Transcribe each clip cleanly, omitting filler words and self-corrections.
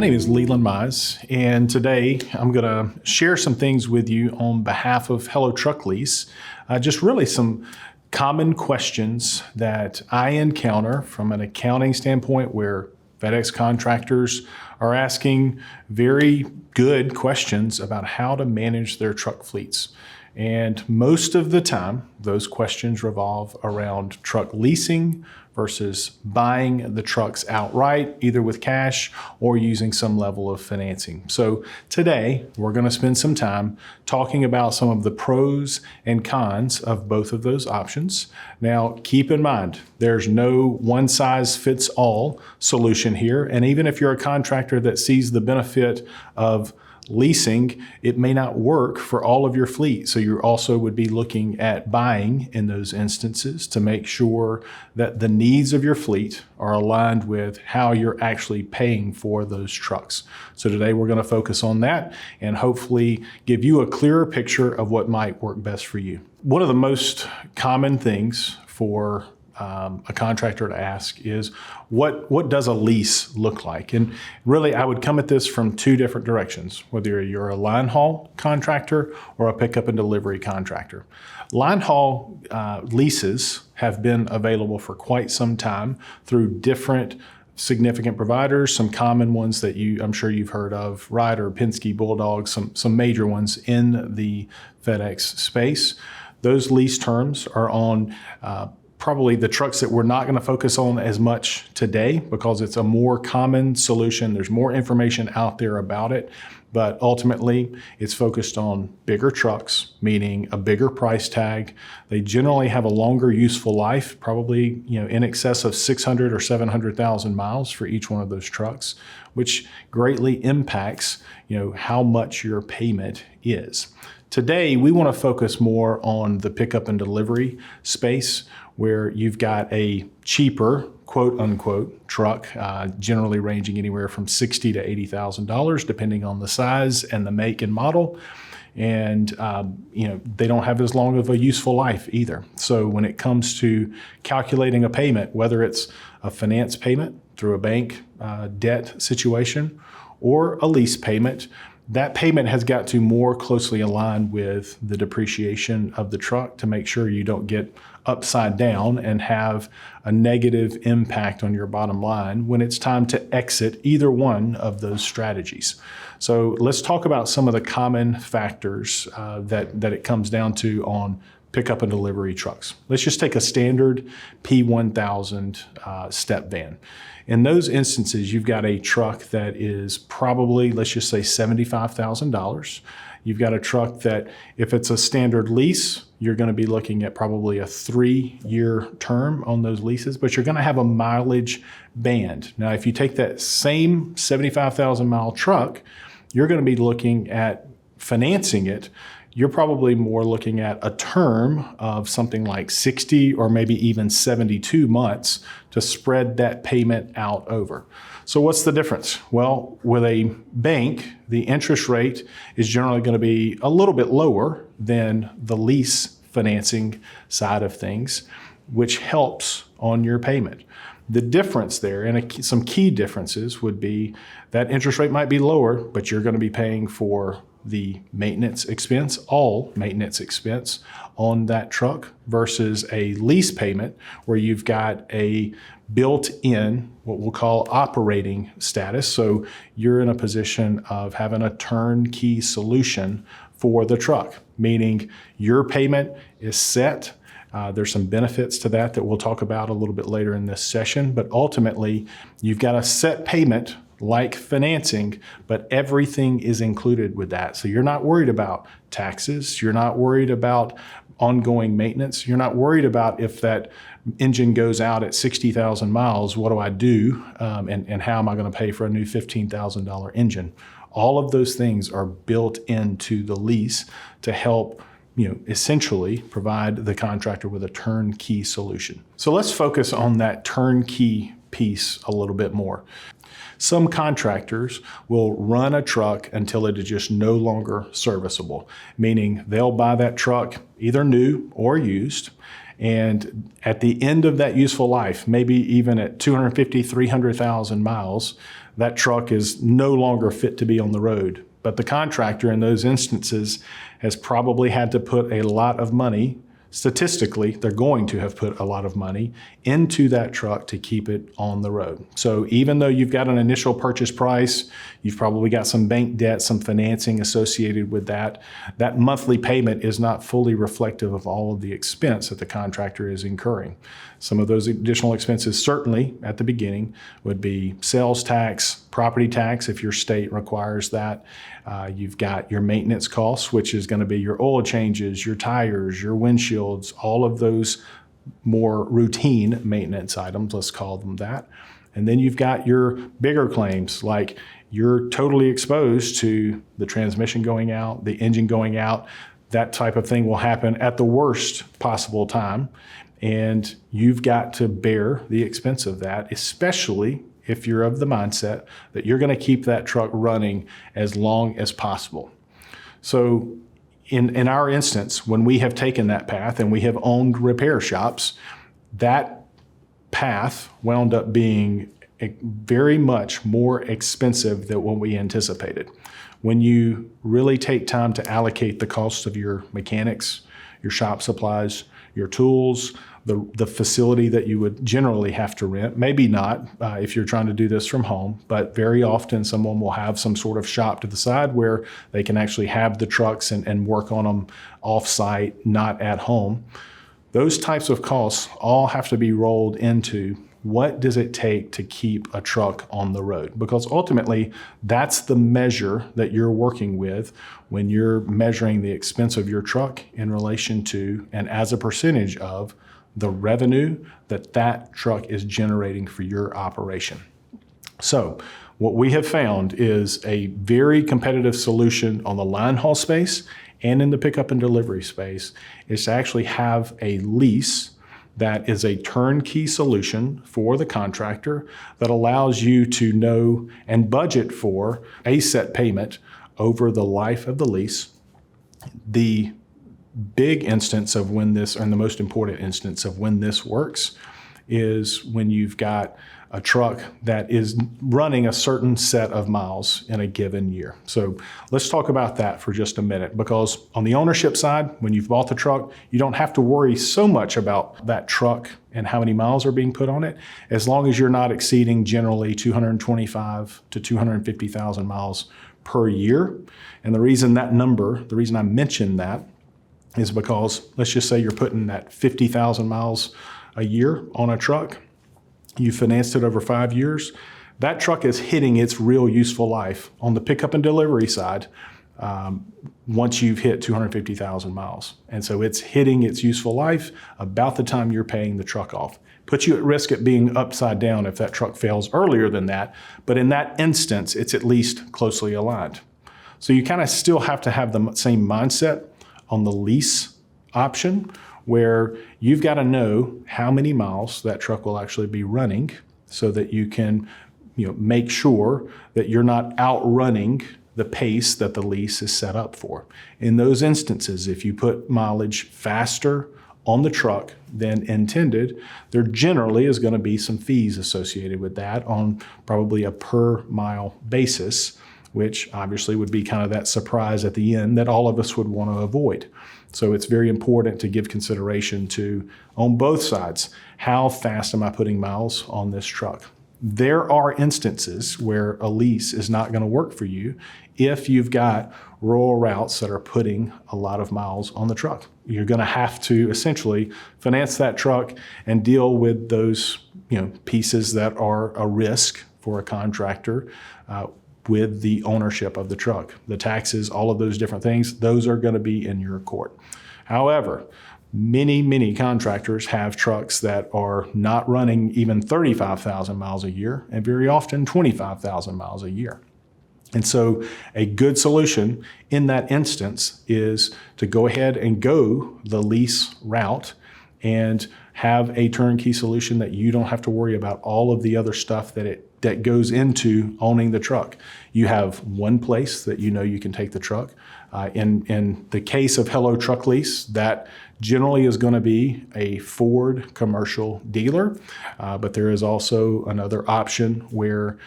My name is Leland Mize, and today I'm going to share some things with you on behalf of Hello Truck Lease. Just really some common questions that I encounter from an accounting standpoint where FedEx contractors are asking very good questions about how to manage their truck fleets. And most of the time, those questions revolve around truck leasing versus buying the trucks outright, either with cash or using some level of financing. So today, we're going to spend some time talking about some of the pros and cons of both of those options. Now, keep in mind, there's no one-size-fits-all solution here. And even if you're a contractor that sees the benefit of leasing, it may not work for all of your fleet. So you also would be looking at buying in those instances to make sure that the needs of your fleet are aligned with how you're actually paying for those trucks. So today we're going to focus on that and hopefully give you a clearer picture of what might work best for you. One of the most common things for a contractor to ask is, what does a lease look like? And really, I would come at this from two different directions, whether you're a line haul contractor or a pickup and delivery contractor. Line haul leases have been available for quite some time through different significant providers, some common ones that I'm sure you've heard of, Ryder, Penske, Bulldog, some major ones in the FedEx space. Those lease terms are on probably the trucks that we're not going to focus on as much today because it's a more common solution. There's more information out there about it, but ultimately it's focused on bigger trucks, meaning a bigger price tag. They generally have a longer useful life, probably in excess of 600 or 700,000 miles for each one of those trucks, which greatly impacts how much your payment is. Today, we want to focus more on the pickup and delivery space where you've got a cheaper, quote unquote, truck, generally ranging anywhere from $60,000 to $80,000, depending on the size and the make and model. And they don't have as long of a useful life either. So when it comes to calculating a payment, whether it's a finance payment through a bank debt situation or a lease payment, that payment has got to more closely align with the depreciation of the truck to make sure you don't get upside down and have a negative impact on your bottom line when it's time to exit either one of those strategies. So let's talk about some of the common factors that it comes down to on pickup and delivery trucks. Let's just take a standard P1000 step van. In those instances, you've got a truck that is probably, let's just say $75,000. You've got a truck that, if it's a standard lease, you're going to be looking at probably a 3-year term on those leases, but you're going to have a mileage band. Now, if you take that same 75,000 mile truck, you're going to be looking at financing it. You're probably more looking at a term of something like 60 or maybe even 72 months to spread that payment out over. So what's the difference? Well, with a bank, the interest rate is generally going to be a little bit lower than the lease financing side of things, which helps on your payment. The difference there, and some key differences, would be that interest rate might be lower, but you're going to be paying for the maintenance expense, all maintenance expense on that truck, versus a lease payment where you've got a built-in, what we'll call operating status. So you're in a position of having a turnkey solution for the truck, meaning your payment is set. There's some benefits to that we'll talk about a little bit later in this session, but ultimately you've got a set payment like financing, but everything is included with that. So you're not worried about taxes. You're not worried about ongoing maintenance. You're not worried about if that engine goes out at 60,000 miles, what do I do? And how am I going to pay for a new $15,000 engine? All of those things are built into the lease to help essentially provide the contractor with a turnkey solution. So let's focus on that turnkey piece a little bit more. Some contractors will run a truck until it is just no longer serviceable, meaning they'll buy that truck either new or used. And at the end of that useful life, maybe even at 250, 300,000 miles, that truck is no longer fit to be on the road. But the contractor in those instances has probably had to put a lot of money. Statistically, they're going to have put a lot of money into that truck to keep it on the road. So even though you've got an initial purchase price, you've probably got some bank debt, some financing associated with that, that monthly payment is not fully reflective of all of the expense that the contractor is incurring. Some of those additional expenses certainly at the beginning would be sales tax, property tax if your state requires that. You've got your maintenance costs, which is going to be your oil changes, your tires, your windshields, all of those more routine maintenance items, let's call them that. And then you've got your bigger claims, like you're totally exposed to the transmission going out, the engine going out. That type of thing will happen at the worst possible time. And you've got to bear the expense of that, especially if you're of the mindset that you're going to keep that truck running as long as possible. So in our instance, when we have taken that path and we have owned repair shops, that path wound up being very much more expensive than what we anticipated. When you really take time to allocate the cost of your mechanics, your shop supplies, your tools, the facility that you would generally have to rent, maybe not if you're trying to do this from home, but very often someone will have some sort of shop to the side where they can actually have the trucks and work on them off-site, not at home. Those types of costs all have to be rolled into what does it take to keep a truck on the road? Because ultimately, that's the measure that you're working with when you're measuring the expense of your truck in relation to and as a percentage of the revenue that that truck is generating for your operation. So what we have found is a very competitive solution on the line haul space and in the pickup and delivery space is to actually have a lease that is a turnkey solution for the contractor that allows you to know and budget for a set payment over the life of the lease. The big instance of when this, and the most important instance of when this works, is when you've got a truck that is running a certain set of miles in a given year. So let's talk about that for just a minute, because on the ownership side, when you've bought the truck, you don't have to worry so much about that truck and how many miles are being put on it, as long as you're not exceeding generally 225 to 250,000 miles per year. And the reason I mentioned that is because let's just say you're putting that 50,000 miles a year on a truck. You financed it over 5 years. That truck is hitting its real useful life on the pickup and delivery side once you've hit 250,000 miles. And so it's hitting its useful life about the time you're paying the truck off. Puts you at risk at being upside down if that truck fails earlier than that. But in that instance, it's at least closely aligned. So you kind of still have to have the same mindset on the lease option, where you've got to know how many miles that truck will actually be running so that you can make sure that you're not outrunning the pace that the lease is set up for. In those instances, if you put mileage faster on the truck than intended, there generally is going to be some fees associated with that on probably a per mile basis, which obviously would be kind of that surprise at the end that all of us would want to avoid. So it's very important to give consideration to, on both sides, how fast am I putting miles on this truck? There are instances where a lease is not going to work for you if you've got rural routes that are putting a lot of miles on the truck. You're going to have to essentially finance that truck and deal with those pieces that are a risk for a contractor with the ownership of the truck. The taxes, all of those different things, those are going to be in your court. However, many contractors have trucks that are not running even 35,000 miles a year, and very often 25,000 miles a year. And so a good solution in that instance is to go ahead and go the lease route and have a turnkey solution that you don't have to worry about all of the other stuff that goes into owning the truck. You have one place that you know you can take the truck. In the case of Hello Truck Lease, that generally is going to be a Ford commercial dealer, but there is also another option where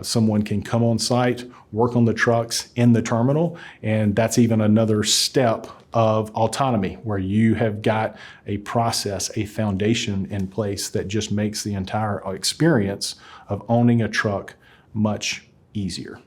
someone can come on site, work on the trucks in the terminal, and that's even another step of autonomy where you have got a process, a foundation in place that just makes the entire experience of owning a truck much easier.